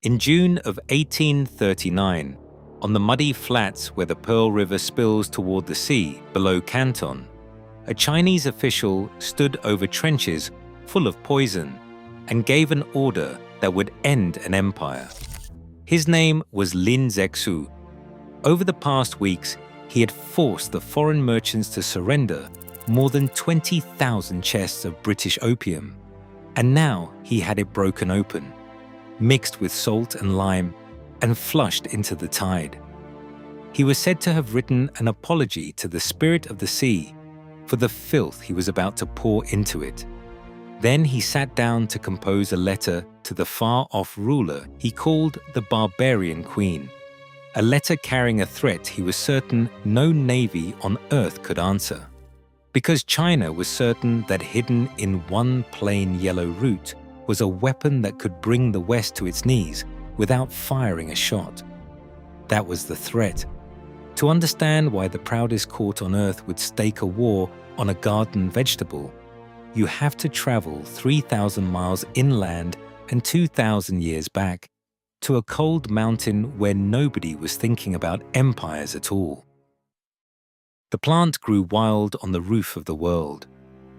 In June of 1839, on the muddy flats where the Pearl River spills toward the sea below Canton, a Chinese official stood over trenches full of poison and gave an order that would end an empire. His name was Lin Zexu. Over the past weeks, he had forced the foreign merchants to surrender more than 20,000 chests of British opium, and now he had it broken open, mixed with salt and lime, and flushed into the tide. He was said to have written an apology to the spirit of the sea for the filth he was about to pour into it. Then he sat down to compose a letter to the far-off ruler he called the Barbarian Queen, a letter carrying a threat he was certain no navy on earth could answer. Because China was certain that hidden in one plain yellow root was a weapon that could bring the West to its knees without firing a shot. That was the threat. To understand why the proudest court on earth would stake a war on a garden vegetable, you have to travel 3,000 miles inland and 2,000 years back to a cold mountain where nobody was thinking about empires at all. The plant grew wild on the roof of the world,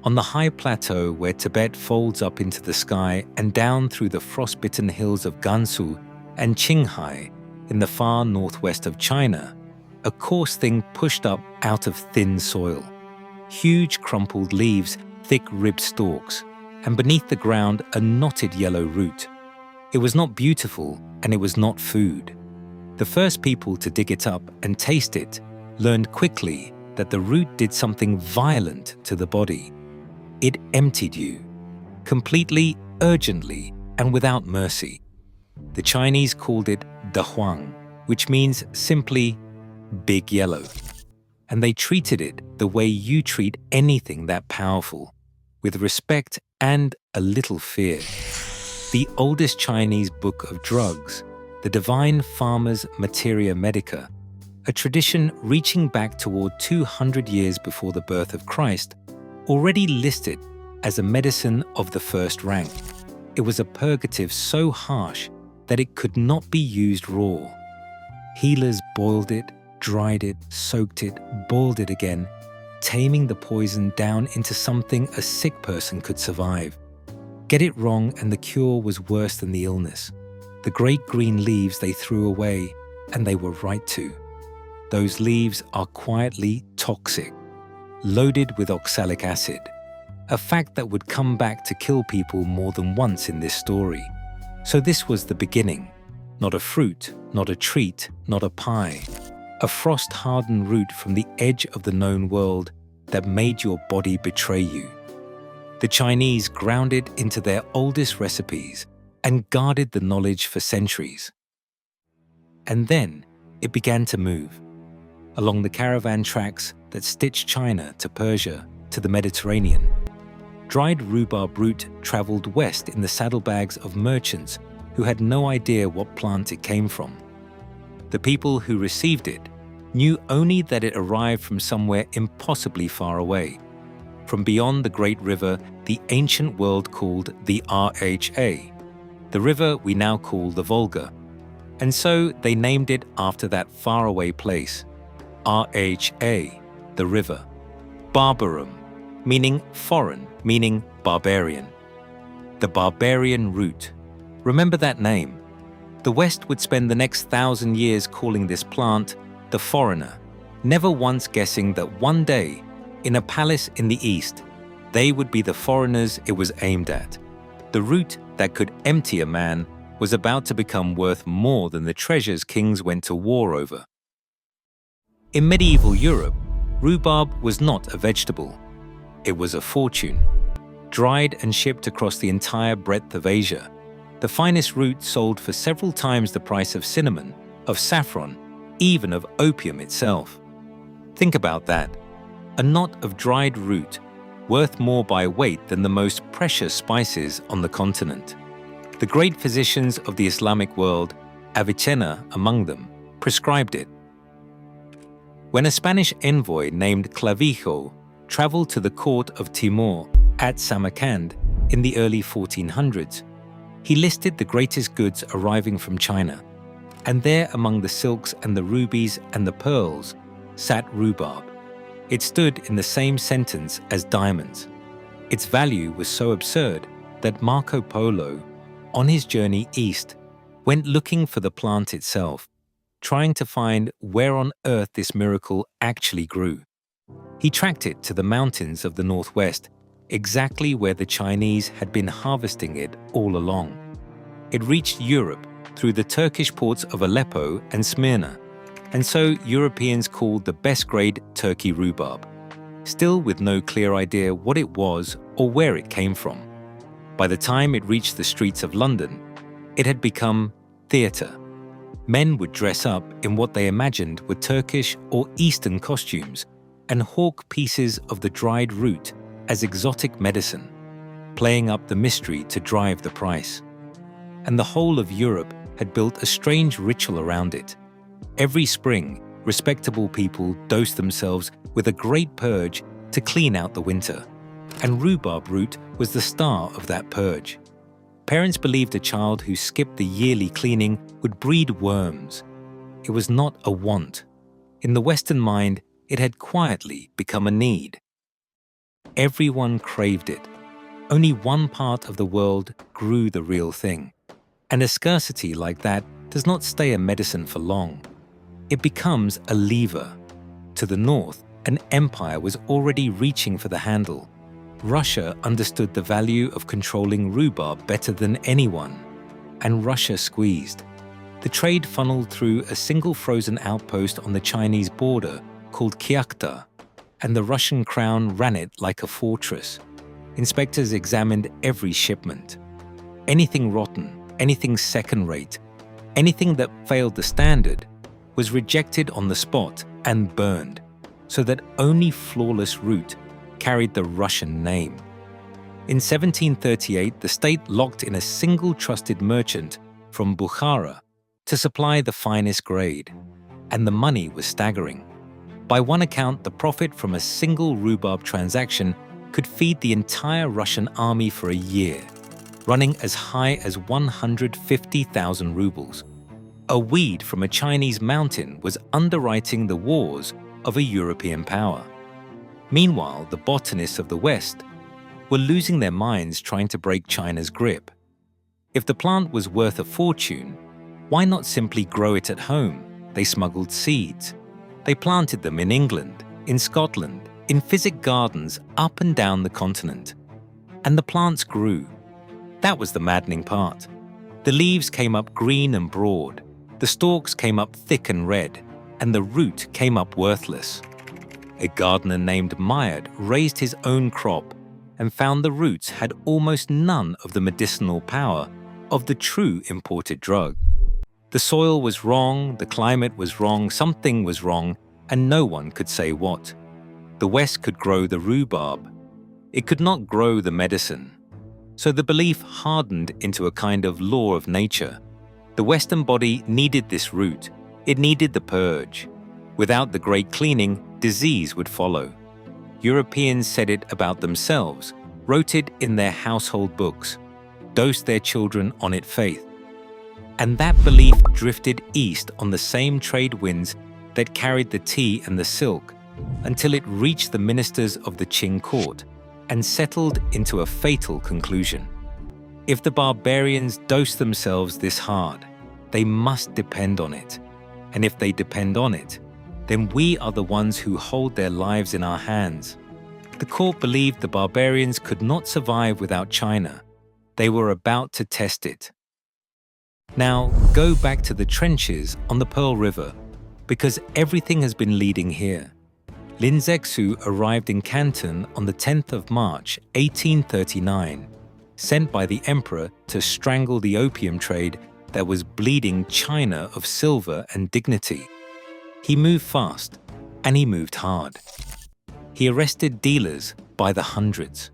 on the high plateau where Tibet folds up into the sky and down through the frost-bitten hills of Gansu and Qinghai in the far northwest of China. A coarse thing pushed up out of thin soil. Huge crumpled leaves, thick ribbed stalks, and beneath the ground a knotted yellow root. It was not beautiful and it was not food. The first people to dig it up and taste it learned quickly that the root did something violent to the body. It emptied you, completely, urgently, and without mercy. The Chinese called it dahuang, which means simply big yellow. And they treated it the way you treat anything that powerful, with respect and a little fear. The oldest Chinese book of drugs, the Divine Farmer's Materia Medica, a tradition reaching back toward 200 years before the birth of Christ, already listed as a medicine of the first rank. It was a purgative so harsh that it could not be used raw. Healers boiled it, dried it, soaked it, boiled it again, taming the poison down into something a sick person could survive. Get it wrong and the cure was worse than the illness. The great green leaves they threw away, and they were right to. Those leaves are quietly toxic, loaded with oxalic acid, a fact that would come back to kill people more than once in this story. So this was the beginning. Not a fruit, not a treat, not a pie. A frost-hardened root from the edge of the known world that made your body betray you. The Chinese ground it into their oldest recipes and guarded the knowledge for centuries. And then it began to move. Along the caravan tracks that stitched China to Persia to the Mediterranean. Dried rhubarb root traveled west in the saddlebags of merchants who had no idea what plant it came from. The people who received it knew only that it arrived from somewhere impossibly far away, from beyond the great river the ancient world called the Rha, the river we now call the Volga. And so they named it after that faraway place. Rha, the river. Barbarum, meaning foreign, meaning barbarian. The barbarian root. Remember that name. The West would spend the next 1,000 years calling this plant the foreigner, never once guessing that one day, in a palace in the East, they would be the foreigners it was aimed at. The root that could empty a man was about to become worth more than the treasures kings went to war over. In medieval Europe, rhubarb was not a vegetable. It was a fortune. Dried and shipped across the entire breadth of Asia, the finest root sold for several times the price of cinnamon, of saffron, even of opium itself. Think about that. A knot of dried root, worth more by weight than the most precious spices on the continent. The great physicians of the Islamic world, Avicenna among them, prescribed it. When a Spanish envoy named Clavijo traveled to the court of Timur at Samarkand in the early 1400s, He listed the greatest goods arriving from China, and there among the silks and the rubies and the pearls sat rhubarb. It stood in the same sentence as diamonds. Its value was so absurd that Marco Polo, on his journey east, went looking for the plant itself, trying to find where on earth this miracle actually grew. He tracked it to the mountains of the northwest, exactly where the Chinese had been harvesting it all along. It reached Europe through the Turkish ports of Aleppo and Smyrna, and so Europeans called the best grade Turkey rhubarb, still with no clear idea what it was or where it came from. By the time it reached the streets of London, it had become theatre. Men would dress up in what they imagined were Turkish or Eastern costumes and hawk pieces of the dried root as exotic medicine, playing up the mystery to drive the price. And the whole of Europe had built a strange ritual around it. Every spring, respectable people dosed themselves with a great purge to clean out the winter, and rhubarb root was the star of that purge. Parents believed a child who skipped the yearly cleaning would breed worms. It was not a want. In the Western mind, it had quietly become a need. Everyone craved it. Only one part of the world grew the real thing. And a scarcity like that does not stay a medicine for long. It becomes a lever. To the north, an empire was already reaching for the handle. Russia understood the value of controlling rhubarb better than anyone, and Russia squeezed. The trade funneled through a single frozen outpost on the Chinese border called Kyakhta, and the Russian crown ran it like a fortress. Inspectors examined every shipment. Anything rotten, anything second-rate, anything that failed the standard was rejected on the spot and burned, so that only flawless root carried the Russian name. In 1738, the state locked in a single trusted merchant from Bukhara to supply the finest grade, and the money was staggering. By one account, the profit from a single rhubarb transaction could feed the entire Russian army for a year, running as high as 150,000 rubles. A weed from a Chinese mountain was underwriting the wars of a European power. Meanwhile, the botanists of the West were losing their minds trying to break China's grip. If the plant was worth a fortune, why not simply grow it at home? They smuggled seeds. They planted them in England, in Scotland, in physic gardens up and down the continent. And the plants grew. That was the maddening part. The leaves came up green and broad, the stalks came up thick and red, and the root came up worthless. A gardener named Mayard raised his own crop and found the roots had almost none of the medicinal power of the true imported drug. The soil was wrong, the climate was wrong, something was wrong, and no one could say what. The West could grow the rhubarb. It could not grow the medicine. So the belief hardened into a kind of law of nature. The Western body needed this root. It needed the purge. Without the great cleaning, disease would follow. Europeans said it about themselves, wrote it in their household books, dosed their children on its faith. And that belief drifted east on the same trade winds that carried the tea and the silk until it reached the ministers of the Qing court and settled into a fatal conclusion. If the barbarians dose themselves this hard, they must depend on it. And if they depend on it, then we are the ones who hold their lives in our hands. The court believed the barbarians could not survive without China. They were about to test it. Now, go back to the trenches on the Pearl River, because everything has been leading here. Lin Zexu arrived in Canton on the 10th of March, 1839, sent by the emperor to strangle the opium trade that was bleeding China of silver and dignity. He moved fast, and he moved hard. He arrested dealers by the hundreds.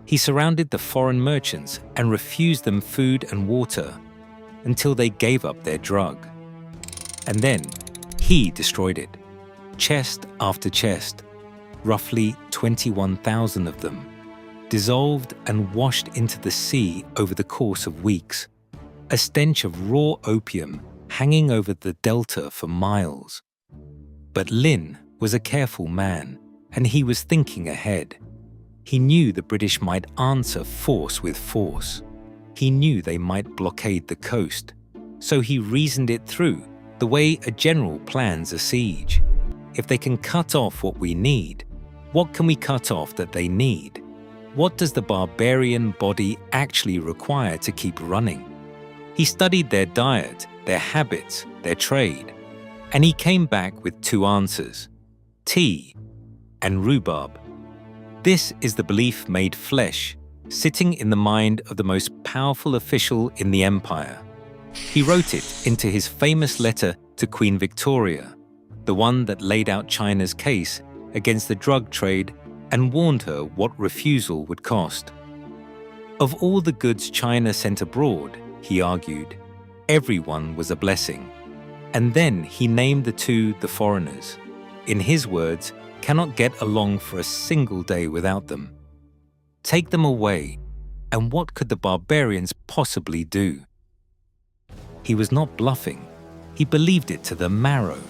He surrounded the foreign merchants and refused them food and water until they gave up their drug. And then he destroyed it, chest after chest, roughly 21,000 of them. dissolved and washed into the sea over the course of weeks, a stench of raw opium hanging over the delta for miles. But Lin was a careful man, and he was thinking ahead. He knew the British might answer force with force. He knew they might blockade the coast, so he reasoned it through the way a general plans a siege. If they can cut off what we need, what can we cut off that they need? What does the barbarian body actually require to keep running? He studied their diet, their habits, their trade, and he came back with two answers: tea and rhubarb. This is the belief made flesh, sitting in the mind of the most powerful official in the empire. He wrote it into his famous letter to Queen Victoria, the one that laid out China's case against the drug trade and warned her what refusal would cost. Of all the goods China sent abroad, he argued, everyone was a blessing. And then he named the two the foreigners. In his words, cannot get along for a single day without them. Take them away, and what could the barbarians possibly do? He was not bluffing. He believed it to the marrow.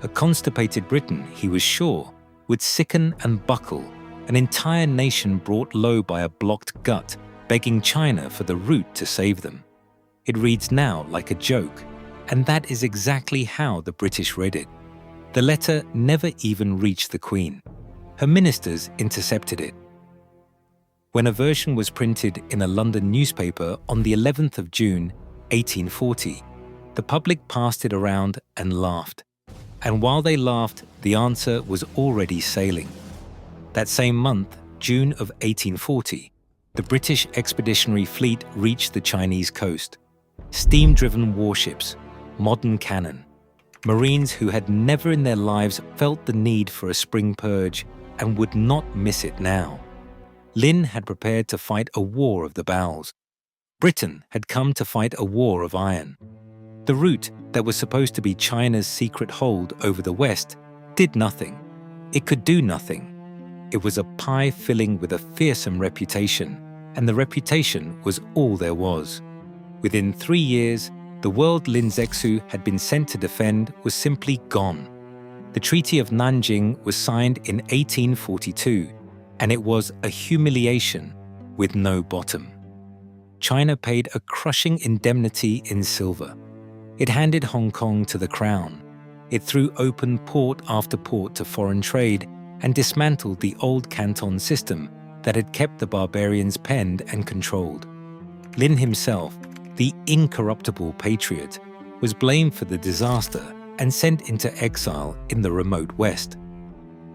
A constipated Britain, he was sure, would sicken and buckle, an entire nation brought low by a blocked gut, begging China for the route to save them. It reads now like a joke, and that is exactly how the British read it. The letter never even reached the Queen. Her ministers intercepted it. When a version was printed in a London newspaper on the 11th of June, 1840, the public passed it around and laughed. And while they laughed, the answer was already sailing. That same month, June of 1840, the British Expeditionary Fleet reached the Chinese coast. Steam-driven warships, modern cannon, Marines who had never in their lives felt the need for a spring purge and would not miss it now. Lin had prepared to fight a war of the bowels. Britain had come to fight a war of iron. The route that was supposed to be China's secret hold over the West did nothing. It could do nothing. It was a pie filling with a fearsome reputation, and the reputation was all there was. Within 3 years, the world Lin Zexu had been sent to defend was simply gone. The Treaty of Nanjing was signed in 1842, and it was a humiliation with no bottom. China paid a crushing indemnity in silver. It handed Hong Kong to the Crown. It threw open port after port to foreign trade and dismantled the old Canton system that had kept the barbarians penned and controlled. Lin himself, the incorruptible patriot, was blamed for the disaster and sent into exile in the remote West.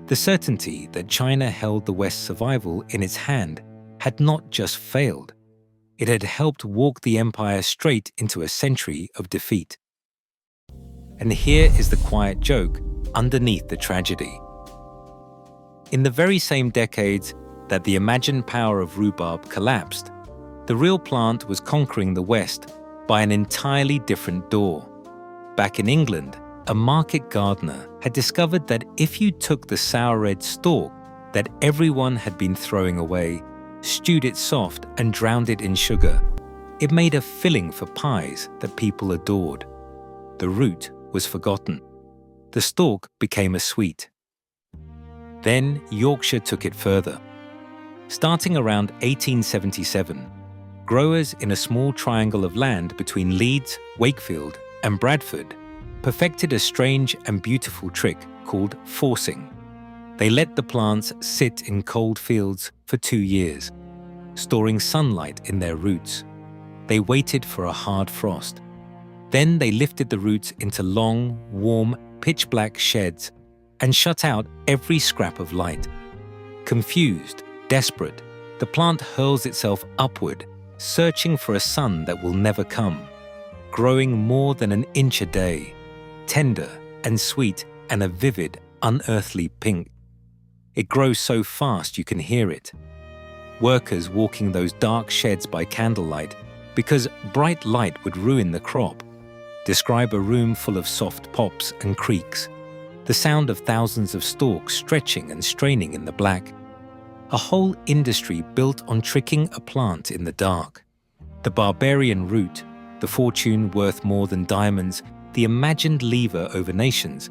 The certainty that China held the West's survival in its hand had not just failed, it had helped walk the empire straight into a century of defeat. And here is the quiet joke underneath the tragedy. In the very same decades that the imagined power of rhubarb collapsed, the real plant was conquering the West by an entirely different door. Back in England, a market gardener had discovered that if you took the sour red stalk that everyone had been throwing away, stewed it soft and drowned it in sugar, it made a filling for pies that people adored. The root was forgotten. The stalk became a sweet. Then Yorkshire took it further. Starting around 1877, growers in a small triangle of land between Leeds, Wakefield, and Bradford perfected a strange and beautiful trick called forcing. They let the plants sit in cold fields for 2 years, storing sunlight in their roots. They waited for a hard frost. Then they lifted the roots into long, warm, pitch-black sheds and shut out every scrap of light. Confused, desperate, the plant hurls itself upward, searching for a sun that will never come, growing more than an inch a day, tender and sweet and a vivid, unearthly pink. It grows so fast you can hear it. Workers walking those dark sheds by candlelight because bright light would ruin the crop describe a room full of soft pops and creaks, the sound of thousands of stalks stretching and straining in the black. A whole industry built on tricking a plant in the dark. The barbarian root, the fortune worth more than diamonds, the imagined lever over nations,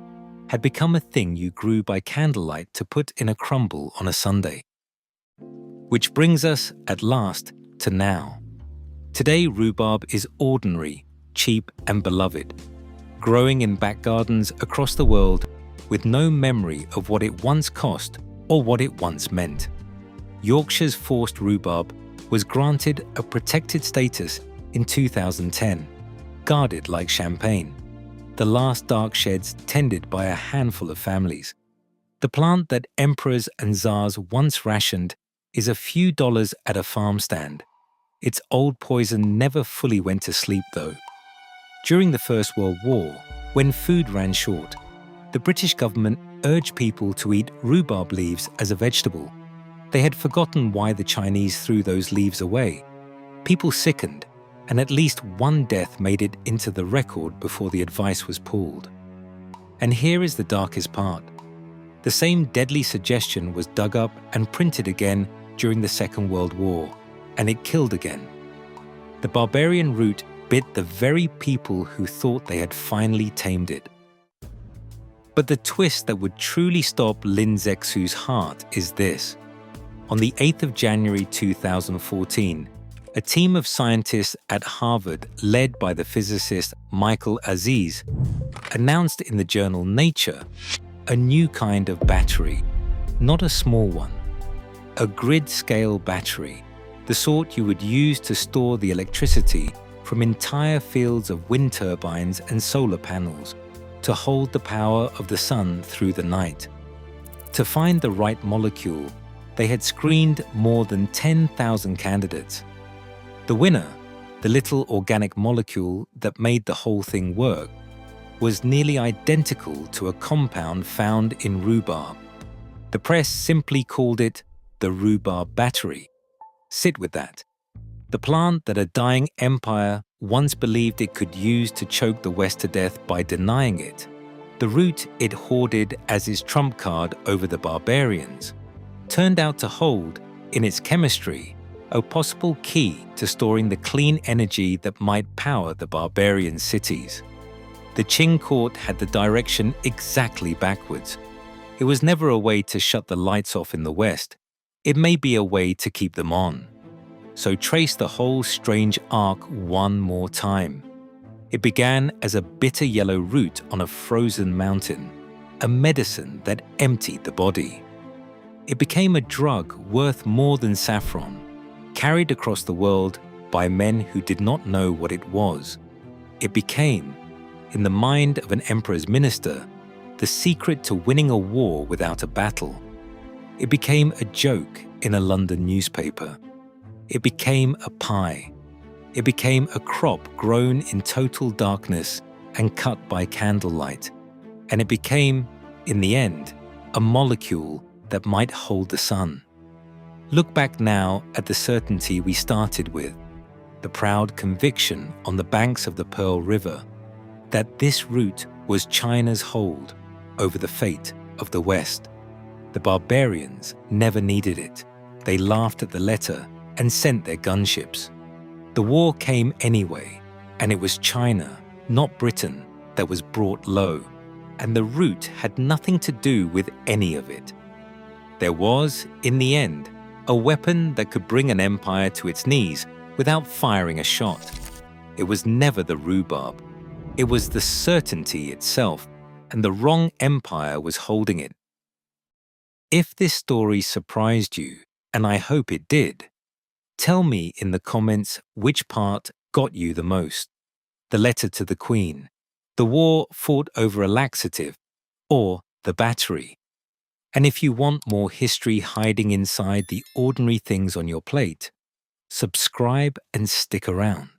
had become a thing you grew by candlelight to put in a crumble on a Sunday. Which brings us, at last, to now. Today, rhubarb is ordinary, cheap and beloved, growing in back gardens across the world with no memory of what it once cost or what it once meant. Yorkshire's forced rhubarb was granted a protected status in 2010, guarded like champagne, the last dark sheds tended by a handful of families. The plant that emperors and czars once rationed is a few dollars at a farm stand. Its old poison never fully went to sleep, though. During the First World War, when food ran short, the British government urged people to eat rhubarb leaves as a vegetable. They had forgotten why the Chinese threw those leaves away. People sickened, and at least one death made it into the record before the advice was pulled. And here is the darkest part. The same deadly suggestion was dug up and printed again during the Second World War, and it killed again. The barbarian root bit the very people who thought they had finally tamed it. But the twist that would truly stop Lin Zexu's heart is this. On the 8th of January 2014, a team of scientists at Harvard, led by the physicist Michael Aziz, announced in the journal Nature a new kind of battery, not a small one, a grid-scale battery, the sort you would use to store the electricity from entire fields of wind turbines and solar panels to hold the power of the sun through the night. To find the right molecule, they had screened more than 10,000 candidates. The winner, the little organic molecule that made the whole thing work, was nearly identical to a compound found in rhubarb. The press simply called it the rhubarb battery. Sit with that. The plant that a dying empire once believed it could use to choke the West to death by denying it. The root it hoarded as its trump card over the barbarians turned out to hold, in its chemistry, a possible key to storing the clean energy that might power the barbarian cities. The Qing court had the direction exactly backwards. It was never a way to shut the lights off in the West. It may be a way to keep them on. So trace the whole strange arc one more time. It began as a bitter yellow root on a frozen mountain, a medicine that emptied the body. It became a drug worth more than saffron, carried across the world by men who did not know what it was. It became, in the mind of an emperor's minister, the secret to winning a war without a battle. It became a joke in a London newspaper. It became a pie. It became a crop grown in total darkness and cut by candlelight. And it became, in the end, a molecule that might hold the sun. Look back now at the certainty we started with, the proud conviction on the banks of the Pearl River that this root was China's hold over the fate of the West. The barbarians never needed it. They laughed at the letter and sent their gunships. The war came anyway, and it was China, not Britain, that was brought low, and the root had nothing to do with any of it. There was, in the end, a weapon that could bring an empire to its knees without firing a shot. It was never the rhubarb. It was the certainty itself, and the wrong empire was holding it. If this story surprised you, and I hope it did, tell me in the comments which part got you the most. The letter to the Queen, the war fought over a laxative, or the battery. And if you want more history hiding inside the ordinary things on your plate, subscribe and stick around.